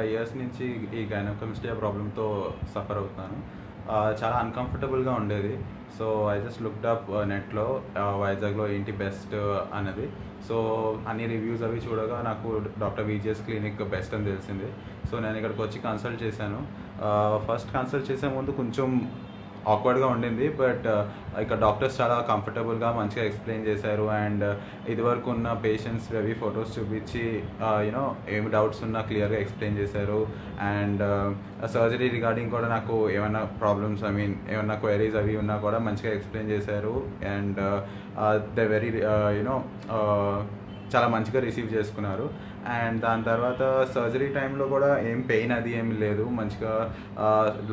5 years నుంచి ఈ gynaecomastia ప్రాబ్లంతో సఫర్ అవుతున్నాను. చాలా అన్‌కంఫర్టబుల్‌గా ఉండేది. So, I just looked up నెట్‌లో వైజాగ్‌లో ఏంటి బెస్ట్ అన్నది. సో, అన్ని రివ్యూస్ అవి చూడగా నాకు డాక్టర్ వీజీఎస్ క్లినిక్ బెస్ట్ అని తెలిసింది. సో, నేను ఇక్కడికి వచ్చి కన్సల్ట్ చేశాను. ఫస్ట్ కన్సల్ట్ చేసే ముందు కొంచెం ఆక్వర్డ్‌గా ఉండింది. బట్ ఇక్కడ డాక్టర్స్ చాలా కంఫర్టబుల్‌గా మంచిగా ఎక్స్‌ప్లెయిన్ చేశారు. అండ్ ఇదివరకు ఉన్న పేషెంట్స్ అవి ఫొటోస్ చూపించి ఏమి డౌట్స్ ఉన్నా క్లియర్‌గా ఎక్స్‌ప్లెయిన్ చేశారు. అండ్ సర్జరీ రిగార్డింగ్ కూడా నాకు ఏమైనా ప్రాబ్లమ్స్ ఏమన్నా క్వైరీస్ అవి ఉన్నా కూడా మంచిగా ఎక్స్‌ప్లెయిన్ చేశారు. అండ్ దే వెరీ చాలా మంచిగా రిసీవ్ చేసుకున్నారు. అండ్ దాని తర్వాత సర్జరీ టైంలో కూడా ఏం పెయిన్ అది ఏమి లేదు. మంచిగా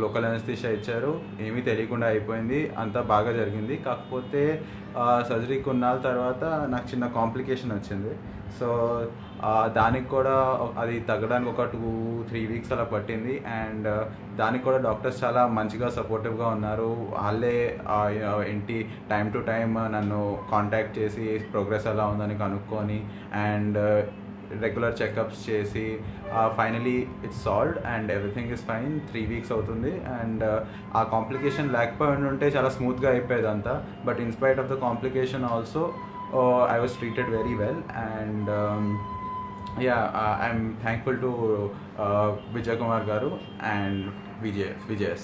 లోకల్ అనస్థీషియా ఇచ్చారు. ఏమీ తెలియకుండా అయిపోయింది. అంతా బాగా జరిగింది. కాకపోతే సర్జరీ కొన్నాళ్ళ తర్వాత నాకు చిన్న కాంప్లికేషన్ వచ్చింది. సో, దానికి కూడా అది తగ్గడానికి ఒక 2-3 వీక్స్ అలా పట్టింది. అండ్ దానికి కూడా డాక్టర్స్ చాలా మంచిగా సపోర్టివ్‌గా ఉన్నారు. వాళ్ళే ఏంటి టైమ్ టు టైమ్ నన్ను కాంటాక్ట్ చేసి ప్రోగ్రెస్ ఎలా ఉందని కనుక్కొని అండ్ రెగ్యులర్ చెకప్స్ చేసి finally it's solved and everything is fine. 3 weeks అవుతుంది. అండ్ ఆ కాంప్లికేషన్ లేకపోయి ఉంటే చాలా స్మూత్గా అయిపోయేది అంతా. But in spite of the complication also I was treated very well. And I'm thankful to Vijay Kumar Garu and VJS.